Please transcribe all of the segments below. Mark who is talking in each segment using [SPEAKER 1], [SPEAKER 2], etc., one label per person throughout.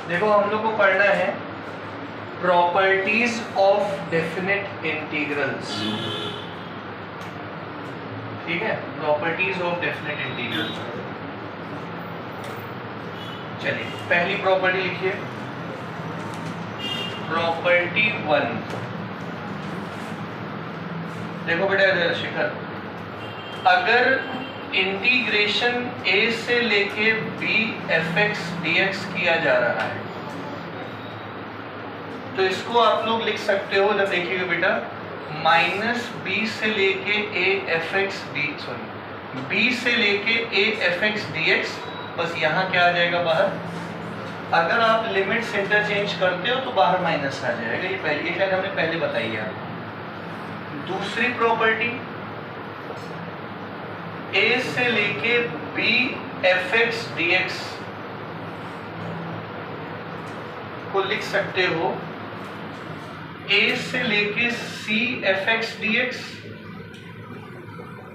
[SPEAKER 1] देखो हम लोग को पढ़ना है प्रॉपर्टीज ऑफ डेफिनेट इंटीग्रल्स। ठीक है, प्रॉपर्टीज ऑफ डेफिनेट इंटीग्रल्स। चलिए पहली प्रॉपर्टी लिखिए, प्रॉपर्टी 1। देखो बेटा शिखर, अगर इंटीग्रेशन a से लेके b fx dx किया जा रहा है तो इसको आप लोग लिख सकते हो, जब देखिएगा बेटा, माइनस बी से लेके a fx d sorry b से लेके a fx dx, बस यहाँ क्या आ जाएगा बाहर। अगर आप लिमिट्स इंटरचेंज करते हो तो बाहर माइनस आ जाएगा। ये पहले, ये शायद हमने पहले बताई है। दूसरी प्रॉपर्टी, a से लेके b fx dx को लिख सकते हो a से लेके c fx dx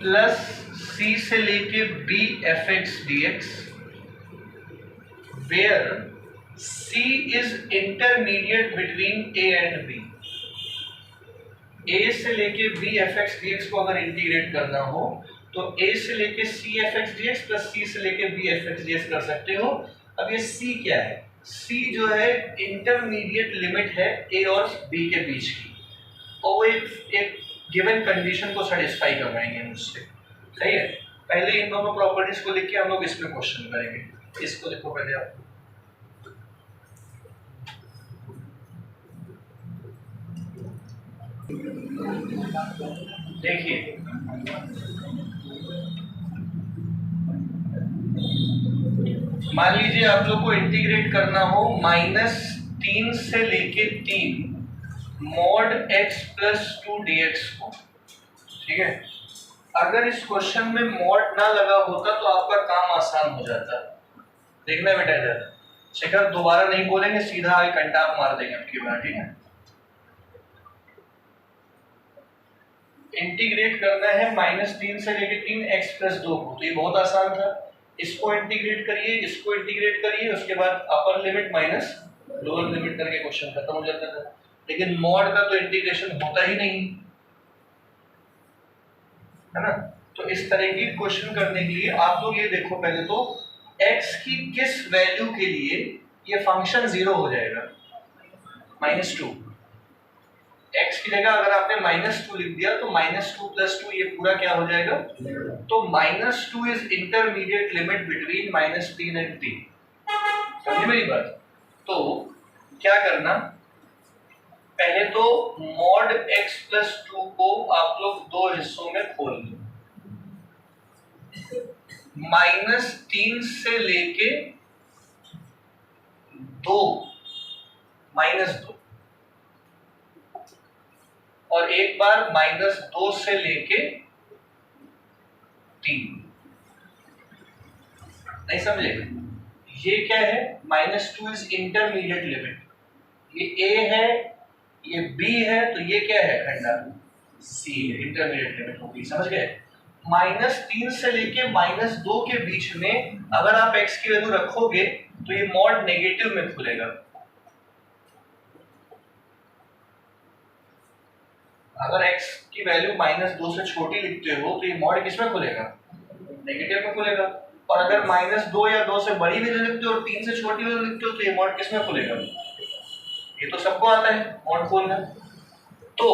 [SPEAKER 1] plus c से लेके b fx dx, where c is intermediate between a and b। a से लेके b fx dx को अगर इंटीग्रेट करना हो तो a से लेके c fx dx plus c से लेके b fx dx कर सकते हो। अब ये c क्या है? c जो है इंटरमीडिएट लिमिट है a और b के बीच की, और वो एक गिवन कंडीशन को सेटिस्फाई करवाएंगे मुझसे। सही है, पहले इन दोनों प्रॉपर्टीज को लिख के हम लोग इसमें क्वेश्चन करेंगे। इसको देखो पहले आप, देखिए मान लीजिए आप लोग को इंटीग्रेट करना हो -3 से लेके 3 मॉड x प्लस 2 dx को। ठीक है, अगर इस क्वेश्चन में मॉड ना लगा होता तो आपका काम आसान हो जाता। देखना बेटा इधर, शिखर दोबारा नहीं बोलेंगे, सीधा आगे कंटाप मार देंगे आपकी बार। ठीक है, इंटीग्रेट करना है -3 से लेके 3 x प्लस 2 को, तो ये बहुत आसान था। इसको इंटीग्रेट करिए, इसको इंटीग्रेट करिए, उसके बाद upper limit minus lower limit करके क्वेश्चन खत्म हो जाता था। लेकिन मॉड का तो इंटीग्रेशन होता ही नहीं है ना। तो इस तरह की क्वेश्चन करने के लिए आप लोग ये देखो, पहले तो x की किस वैल्यू के लिए ये फंक्शन 0 हो जाएगा, -2। x की जगह अगर आपने -2 लिख दिया तो -2 + 2 ये पूरा क्या हो जाएगा, तो -2 is intermediate limit between -3 and 3। समझिए मेरी बात। तो क्या करना, पहले तो मॉड x + 2 को आप लोग दो हिस्सों में खोल लो, -3 से लेके 2 -2, और एक बार -2 से लेके 3। नहीं समझे? ये क्या है, -2 इज इंटरमीडिएट लिमिट, ये a है, ये b है, तो ये क्या है, खंडा c है, इंटरमीडिएट लिमिट होगी। समझ गए? -3 से लेके -2 के बीच में अगर आप x की वैल्यू रखोगे तो ये मॉड नेगेटिव में खुलेगा। अगर x की वैल्यू -2 से छोटी लिखते हो तो ये मॉड किसमें खुलेगा, नेगेटिव में खुलेगा। और अगर -2 या 2 से बड़ी वैल्यू लिखते हो और 3 से छोटी वैल्यू लिखते हो तो ये मॉड किसमें खुलेगा, ये तो सबको आता है मॉड खोलना। तो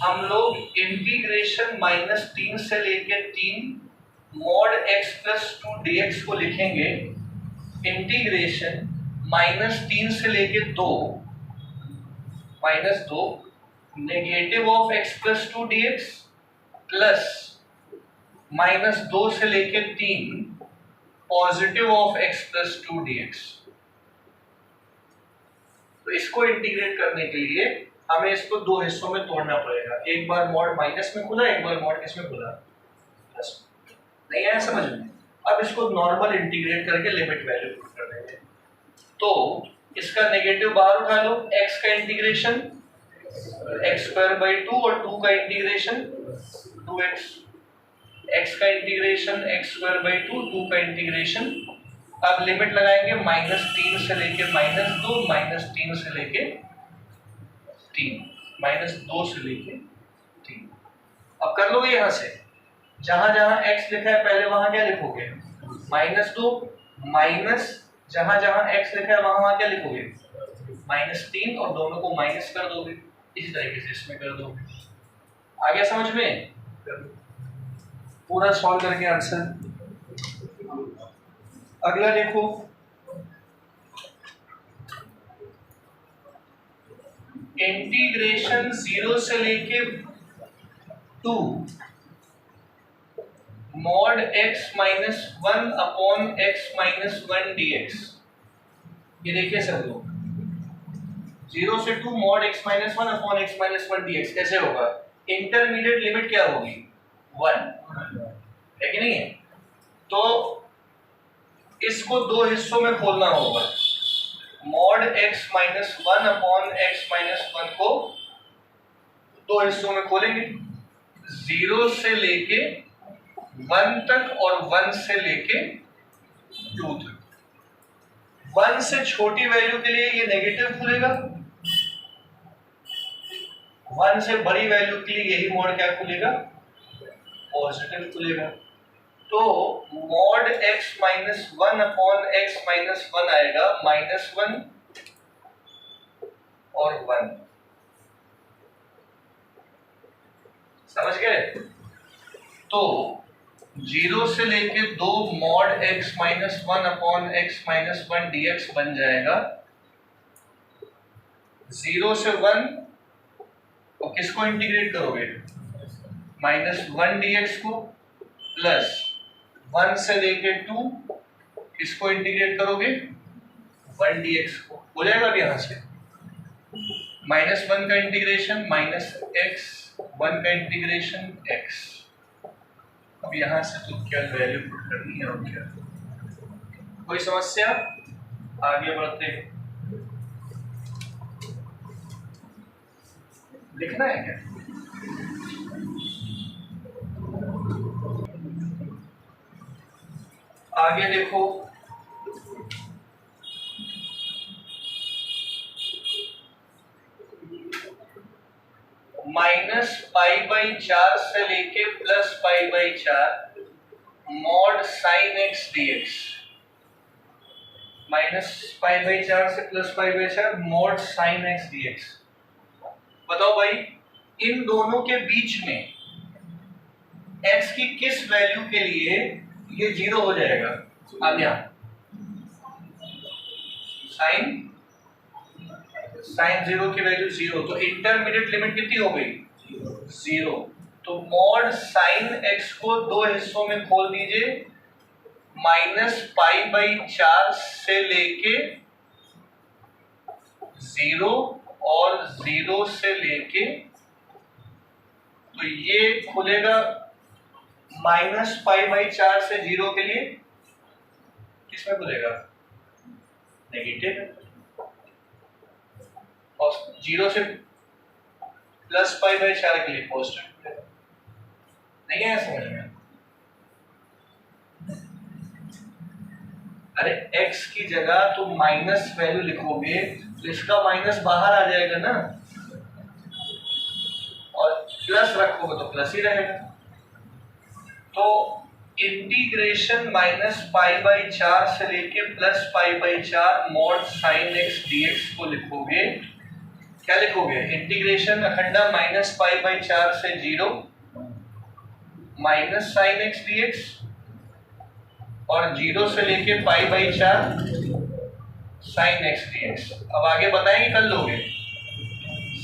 [SPEAKER 1] हम लोग इंटीग्रेशन -3 से लेके 3 मॉड x + 2 dx को लिखेंगे इंटीग्रेशन -3 से लेके 2 -2 negative of x + 2 dx plus -2 से लेके 3 पॉजिटिव ऑफ x + 2 dx। तो इसको इंटीग्रेट करने के लिए हमें इसको दो हिस्सों में तोड़ना पड़ेगा, एक बार मॉड माइनस में खुला, एक बार मॉड किसमें खुला, प्लस। नहीं आया समझ में? अब इसको नॉर्मल इंटीग्रेट करके लिमिट वैल्यू पुट कर देंगे। तो इसका नेगेटिव बाहर उठा लो, x का इंटीग्रेशन x² 2 और 2 का इंटीग्रेशन 2x, x का इंटीग्रेशन x² 2, 2 का इंटीग्रेशन अब लिमिट लगाएंगे -3 से लेके -2, -3 से लेके 3, -2 से लेके 3। अब कर लोगे यहां से, जहां जहां x लिखा है पहले वहां क्या लिखोगे, -2, माइनस जहां जहां x लिखा है वहां वहां क्या लिखोगे, -3, और दोनों को माइनस कर दोगे। इसी तरीके से इसमें कर दोगे। आ गया समझ में? पूरा सॉल्व करके आंसर। अगला देखो, इंटीग्रेशन 0 से लेके 2 mod x minus 1 upon x minus 1 dx। ये देखिए सब लोग, 0 से 2 mod x minus 1 upon x minus 1 dx कैसे होगा? इंटरमीडिएट लिमिट क्या होगी, 1 है कि नहीं है? तो इसको दो हिस्सों में खोलना होगा। mod x minus 1 upon x minus 1 को दो हिस्सों में खोलेंगे, 0 से लेके 1 तक और 1 से लेके 2 तक। 1 से छोटी वैल्यू के लिए ये नेगेटिव खुलेगा, 1 से बड़ी वैल्यू के लिए यही मोड क्या खुलेगा, पॉजिटिव खुलेगा। तो mod x minus 1 upon x minus 1 आएगा -1 और 1। समझ गए? तो 0 से लेके 2 mod x minus 1 upon x minus 1 dx बन जाएगा। 0 से 1 और किसको इंटीग्रेट करोगे, -1 dx को, प्लस 1 से लेके 2 किसको इंटीग्रेट करोगे, 1 dx को। हो जाएगा अब यहां से -1 का इंटीग्रेशन -x, 1 का इंटीग्रेशन x। अब यहां से तो क्या वैल्यू पुट करनी है और क्या, कोई समस्या? आगे बढ़ते हैं, लिखना है क्या? आगे देखो, -π/4 से लेके +π/4 mod sin x dx। -π/4 से +π/4 mod sin x dx। बताओ भाई, इन दोनों के बीच में x की किस वैल्यू के लिए ये 0 हो जाएगा? अब यहां साइन 0 की वैल्यु 0, तो इंटरमीडिएट लिमिट कितनी हो गई, 0। तो mod sin x को दो हिस्सों में खोल दीजिए, -π/4 से लेके 0 और 0 से लेके, तो ये खुलेगा -π/4 से 0 के लिए, किसमें खुलेगा, नेगेटिव, और 0 से +π/4 के लिए पॉजिटिव। नहीं है समझ में? अरे x की जगह तुम माइनस वैल्यू लिखोगे तो इसका माइनस बाहर आ जाएगा ना, और प्लस रखोगे तो प्लस ही रहेगा। तो इंटीग्रेशन -π/4 से लेके +π/4 mod sin x dx को लिखोगे, क्या लिखोगे, इंटीग्रेशन अखंडा -π/4 से 0 sin x dx, और 0 से लेके π/4 sin x dx। अब आगे बताएंगे, कर लोगे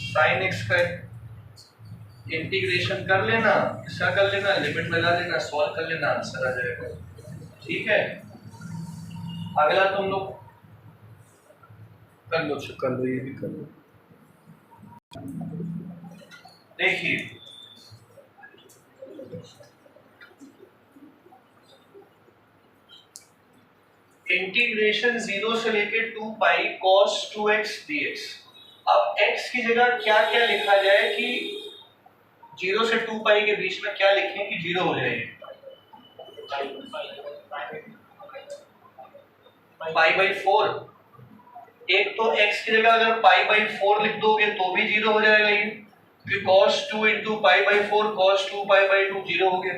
[SPEAKER 1] sin x का इंटीग्रेशन कर लेना, इसका कर लेना, लिमिट लगा लेना, सॉल्व कर लेना, आंसर आ जाएगा। ठीक है, अगला तुम लोग कर लो, ये भी कर लो। देखिए, इंटीग्रेशन 0 से लेके 2π cos 2x dx। अब x की जगह क्या क्या लिखा जाए कि 0 से 2π के बीच में क्या लिखें कि 0 हो जाएगी, π/4। एक तो x की जगह अगर π/4 लिख दोगे तो भी 0 हो जाएगा ये, क्योंकि cos 2 × π/4 cos 2 π/2 0 हो गया।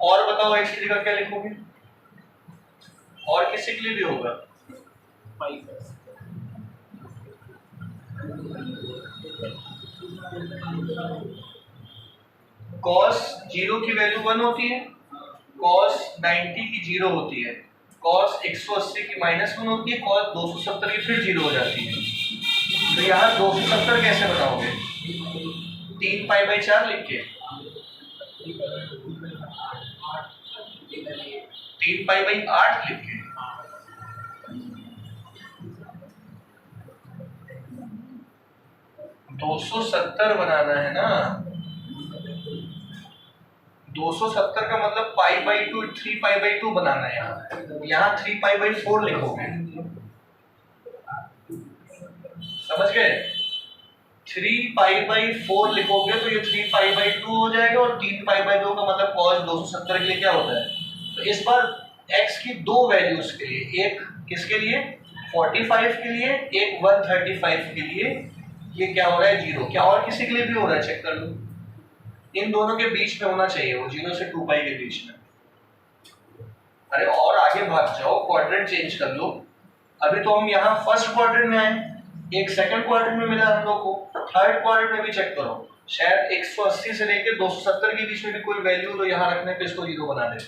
[SPEAKER 1] और बताओ x की जगह क्या लिखोगे? और किसी के लिए भी होगा? cos 0 की वैल्यू 1 होती है, cos 90 की 0 होती है, cos 180 की -1 होती है, cos 270 की फिर 0 हो जाती है। तो यहाँ 270 कैसे बनाओगे? 3π/4 लिख के 3π/8 लिख के 270 बनाना है ना। 270 का मतलब π/2 3π/2 बनाना है। यहाँ 3π/4 लिखोगे, समझ गए? 3π/4 लिखोगे तो ये 3π/2 हो जाएगा, और 3π/2 का मतलब cos 270 के लिए क्या होता है। तो इस बार x की दो वैल्यूज के लिए, एक किसके लिए 45 के लिए, एक 135 के लिए, ये क्या हो रहा है 0। क्या और किसी के लिए भी हो रहा है? चेक कर लो, इन दोनों के बीच में होना चाहिए वो 0 से 2π के बीच में। अरे और आगे भाग जाओ, क्वाड्रेंट चेंज कर लो। अभी तो हम यहाँ फर्स्ट क्वाड्रेंट में आए, एक सेकंड क्वाड्रेंट में मिला हम लोग को, थर्ड क्वाड्रेंट में भी चेक करो, शायद 180 से लेकर 270 के बीच में भी कोई वैल्यू तो यहाँ रखने पे इसको 0 बना दे।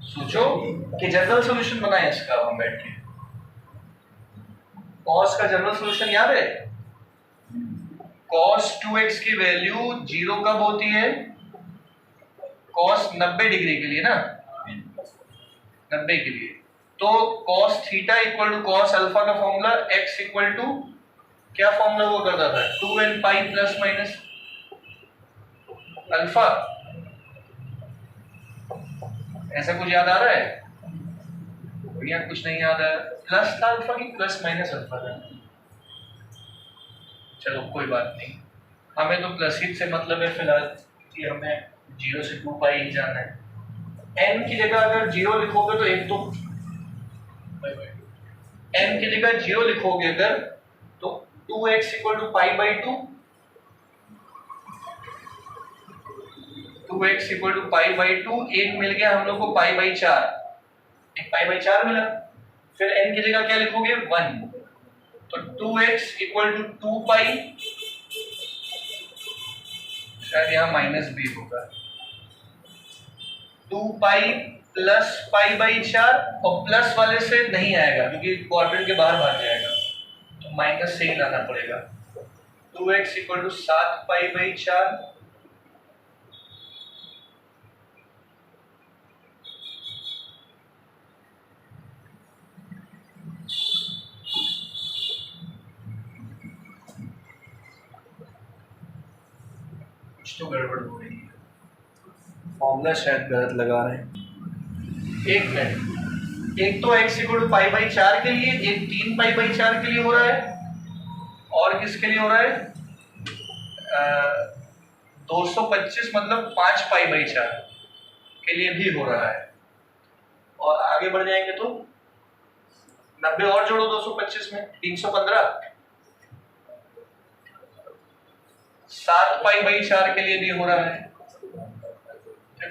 [SPEAKER 1] सोचो कि जनरल सॉल्यूशन बनाए इसका हम बैठ के। cos का जनरल सॉल्यूशन याद है? cos 2x की वैल्यू 0 कब होती है? cos 90 डिग्री के लिए ना, 90 के लिए। तो cos theta equal to cos alpha का फॉर्मूला x इक्वल टू क्या फॉर्मूला वो करता था? 2n pi plus minus alpha. ऐसा कुछ याद आ रहा है? भैया कुछ नहीं याद है। प्लस था अल्फा की प्लस माइनस अल्फा था? चलो कोई बात नहीं, हमें तो प्लस ही से मतलब है फिलहाल, कि हमें 0 से 2π ही जाना है। n की जगह अगर 0 लिखोगे तो एक तो n की जगह 0 लिखोगे अगर तो 2x equal to π/2, 2x equal to π/2, एक मिल गया हम लोग को π/4, एक π/4 मिला। फिर n की जगह क्या लिखोगे 1, तो 2x इक्वल टू 2π, शायद यहाँ -b होगा, 2π प्लस π/4, और प्लस वाले से नहीं आएगा क्योंकि क्वाड्रेंट के बाहर भाग जाएगा, तो माइनस से ही लाना पड़ेगा। 2x इक्वल टू 7π/4, तो गड़बड़ हो रही है, फॉर्मूला शायद गलत लगा रहे हैं। एक मिनट, एक तो x इक्वल टू π/4 के लिए, एक 3π/4 के लिए हो रहा है, और किसके लिए हो रहा है 225 मतलब 5π/4 के लिए भी हो रहा है। और आगे बढ़ जाएंगे तो 90 और जोड़ो 225 में 315, 7π/4 के लिए भी हो रहा है,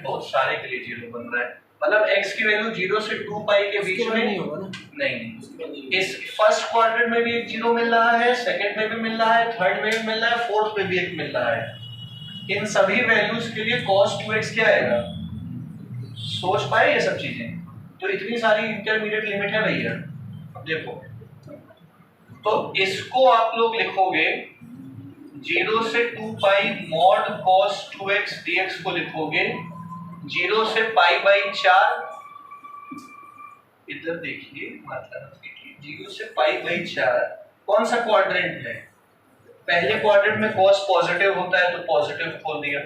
[SPEAKER 1] बहुत सारे के लिए 0 बन रहा है। मतलब x की वैल्यू 0 से 2π के बीच में नहीं होगा ना? नहीं, इस फर्स्ट क्वाड्रेंट में भी एक 0 मिल रहा है, सेकंड में भी मिल रहा है, थर्ड में भी मिल रहा है, फोर्थ में भी एक मिल रहा है। इन सभी वैल्यूज के लिए cos 2x क्या आएगा? सोच पाए ये सब चीजें? तो इतनी सारी इंटरमीडिएट लिमिट है भैया। देखो, तो इसको आप लोग लिखोगे 0 से 2π mod cos 2x dx को लिखोगे 0 से π/4, इधर देखिए, मतलब देखिए 0 से π/4 कौन सा क्वाड्रेंट है? पहले क्वाड्रेंट में cos पॉजिटिव होता है तो पॉजिटिव खोल दिया,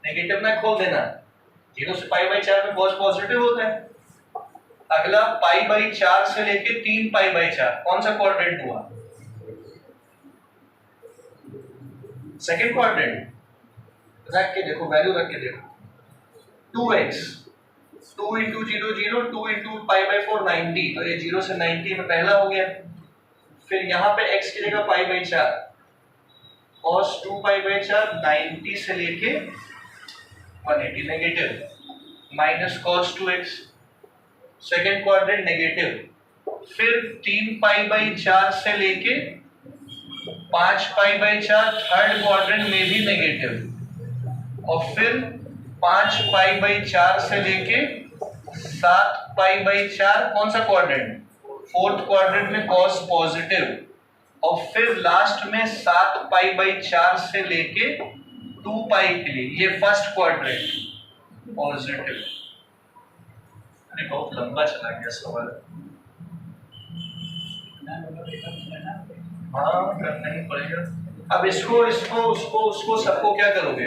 [SPEAKER 1] नेगेटिव ना खोल देना। 0 से π/4 में cos पॉजिटिव होता है। अगला π/4 से लेके 3π/4 कौन सा क्वाड्रेंट हुआ? Second quadrant. रख के देखो, वैल्यू रख के देखो, 2x 2 into 0 0, 2 into pi by 4 90, तो ये 0 से 90 में पहला हो गया। फिर यहाँ पे x की जगह pi by 4, cos 2 pi by 4 90 से लेके 180 negative, minus cos 2x, second quadrant negative. फिर 3 पाई बाई 4 से लेके 5 पाई बाई 4 थर्ड क्वाड्रेंट में भी नेगेटिव, और फिर 5 पाई बाई 4 से लेके 7 पाई बाई 4 कौन सा क्वाड्रेंट, फोर्थ क्वाड्रेंट में cos पॉजिटिव, और फिर लास्ट में 7 पाई बाई 4 से लेके 2 पाई के लिए ये फर्स्ट क्वाड्रेंट पॉजिटिव। अरे बहुत लंबा चला गया सवाल। हाँ करना ही पड़ेगा। अब इसको इसको उसको उसको सबको क्या करोगे,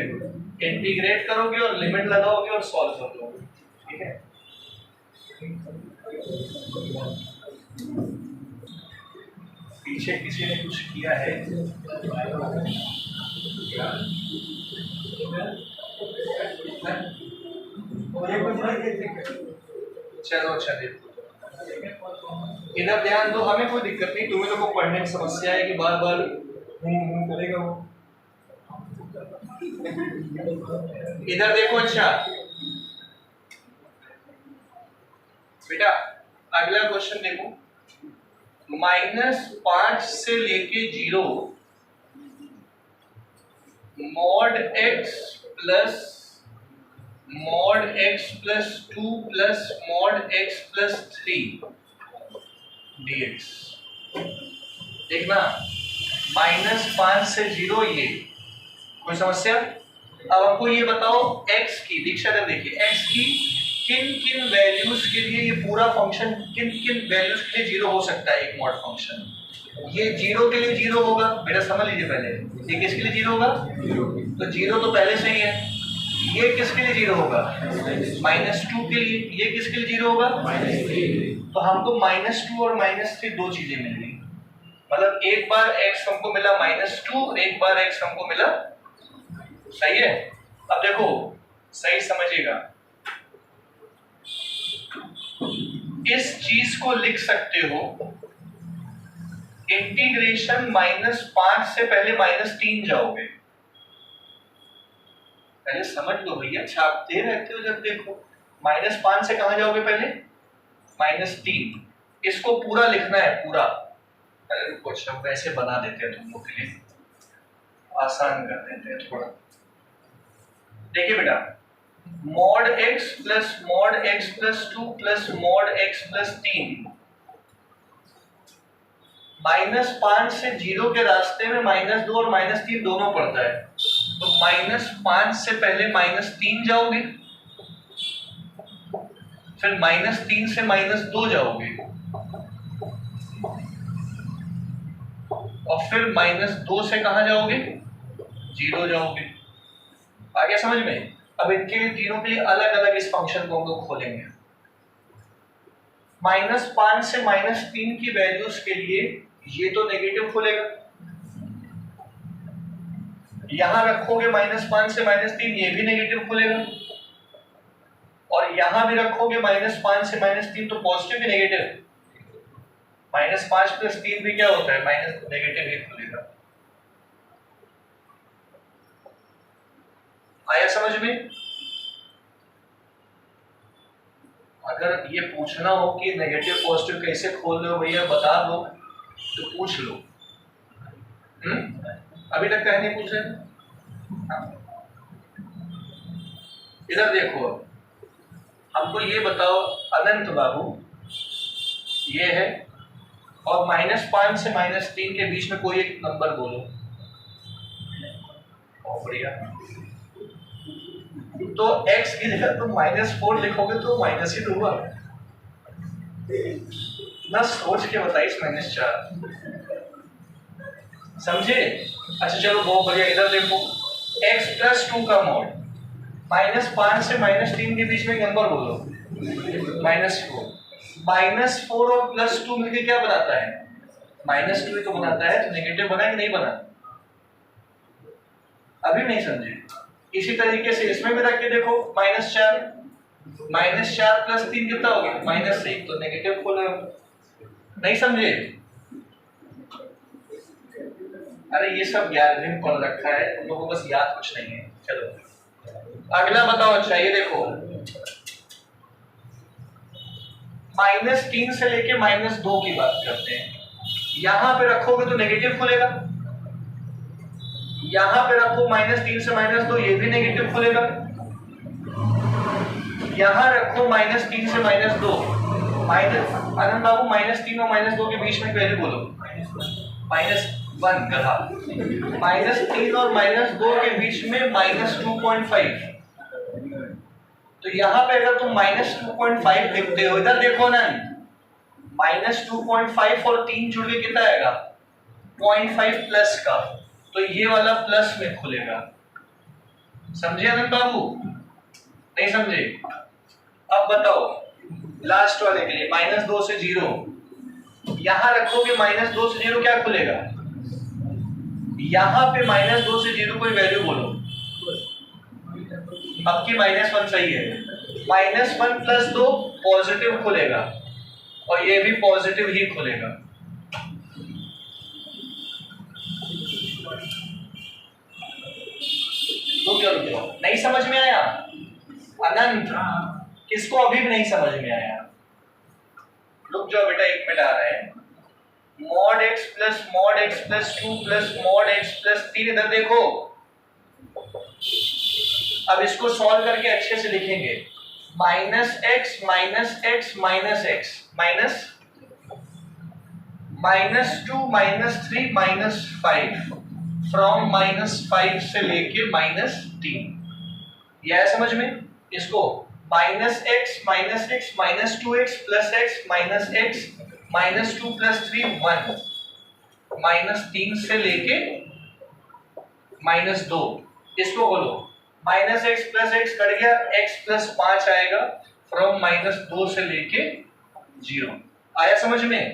[SPEAKER 1] इंटीग्रेट करोगे और लिमिट लगाओगे और सॉल्व कर लोगे, ठीक है। पीछे किसी ने कुछ किया है? चलो अच्छा देखो, इधर ध्यान दो, हमें कोई दिक्कत नहीं, तुम्हें लोगों को पढ़ने में समस्या है कि बार बार करेगा वो। इधर देखो, अच्छा बेटा अगला क्वेश्चन देखो, -5 से लेके 0 mod x plus (x+2) plus mod x+3 dx। देखना, -5 से 0 ये कोई समस्या। अब आपको ये बताओ x की, दीक्षा इधर देखिए, x की किन किन वैल्यूज के लिए ये पूरा फंक्शन, किन किन वैल्यूज के लिए 0 हो सकता है एक मॉड फंक्शन। ये 0 के लिए 0 होगा, बेटा समझ लीजिए पहले, ये किसके लिए 0 होगा, तो 0 तो पहले से ही है। ये किसके लिए 0 होगा, -2 के लिए। ये किसके लिए 0 होगा, तो हमको -2 और -3 दो चीजें मिल गई, मतलब एक बार x हमको मिला -2, एक बार x हमको मिला, सही है। अब देखो सही समझिएगा, इस चीज को लिख सकते हो इंटीग्रेशन -5 से पहले -3 जाओगे, पहले समझ लो भैया, छापते रहते हो जब देखो। -5 से कहां जाओगे पहले, -3, इसको पूरा लिखना है पूरा। अरे कुछ हम वैसे बना देते हैं तुम लोग के लिए, आसान कर देते हैं थोड़ा। देखिए बेटा, mod x plus mod x+2 plus mod x+3, -5 से 0 के रास्ते में -2 और -3 दोनों पड़ता है, तो -5 से पहले -3 जाओगे, फिर -3 से -2 जाओगे, और फिर -2 से कहां जाओगे, 0 जाओगे। आ गया समझ में। अब इनके लिए तीनों के लिए अलग अलग इस फंक्शन को हम लोग खोलेंगे। -5 से -3 की वैल्यूज के लिए ये तो नेगेटिव खुलेगा, यहां रखोगे -5 से -3, ये भी नेगेटिव खुलेगा, और यहां भी रखोगे -5 से -3 तो पॉजिटिव भी नेगेटिव, -5 + 3 भी क्या होता है, नेगेटिव ही खुलेगा। आया समझ में। अगर ये पूछना हो कि नेगेटिव पॉजिटिव कैसे खोल रहे हो भैया बता दो, तो पूछ लो। अभी तक कहीं नहीं पूछ रहे। इधर देखो, हमको ये बताओ अनंत बाबू, ये है, और -5 से -3 के बीच में कोई एक नंबर बोलो। बहुत बढ़िया। तो x की जगह तुम -4 लिखोगे तो माइनस ही होगा ना, सोच के बताइए -4, समझे। अच्छा चलो बहुत बढ़िया, इधर देखो x+2 का मॉड, -5 से -3 के बीच में एक नंबर बोलो, -4 और +2 मिलके क्या बनाता है, -2 तो बनाता है, तो नेगेटिव बना कि नहीं बना, अभी नहीं समझे। इसी तरीके से इसमें भी रख के देखो, -4, -4 प्लस 3 कितना हो गया, -1, तो नेगेटिव खोलेगा। नहीं समझे? अरे ये सब 11वीं में पढ़ रखा है, तुम लोगों को बस याद कुछ नहीं है। चलो अगला बताओ। अच्छा ये देखो, -3 से लेके -2 की बात करते हैं। यहां पे रखोगे तो नेगेटिव खुलेगा, यहां पे रखो -3 से -2, ये भी नेगेटिव खुलेगा। यहां रखो -3 से -2, आनंद बाबू -3 और -2 के बीच में वैल्यू बोलो। -1 गधा। -3 और -2 के बीच में -2.5। तो यहाँ पे अगर तुम -2.5 लिखते हो, इधर देखो ना, -2.5 और 3 जुड़ के कितना आएगा, 0.5 प्लस का, तो ये वाला प्लस में खुलेगा। समझे आनंद बाबू? नहीं समझे? अब बताओ लास्ट वाले के लिए, -2 से 0, यहां रखोगे -2 से 0 क्या खुलेगा, यहां पे -2 से 0 कोई वैल्यू बोलो। अब की -1 सही है, -1 प्लस 2 पॉजिटिव खुलेगा, और ये भी पॉजिटिव ही खुलेगा। रुको, नहीं समझ में आया अनंत? किसको अभी भी नहीं समझ में आया? रुक जाओ बेटा, 1 मिनट आ रहा है। mod x plus mod x plus 2 plus mod x plus 3, इधर देखो। अब इसको सॉल्व करके अच्छे से लिखेंगे, -x minus x minus x minus -2 -3 -5 from -5 से लेके -3। यह है समझ में? इसको -x minus x minus 2x plus x minus x -2 plus 3 1 -3 से लेके -2, इसको बोलो -x प्लस x कट गया, x प्लस 5 आएगा फ्रॉम -2 से लेके 0। आया समझ में?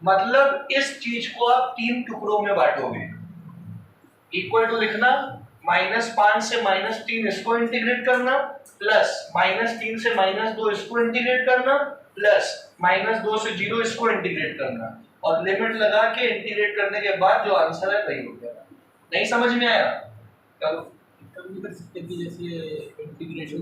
[SPEAKER 1] मतलब इस चीज को आप 3 टुकड़ों में बांटोगे। इक्वल टू लिखना, -5 से -3 इसको इंटीग्रेट करना, प्लस -3 से -2 इसको इंटीग्रेट करना, प्लस -2 से 0 इसको इंटीग्रेट करना, और लिमिट लगा के इंटीग्रेट करने के बाद जो आंसर है वही हो गया। नहीं समझ में आया?
[SPEAKER 2] कर सकते कि जैसे इंटीग्रेशन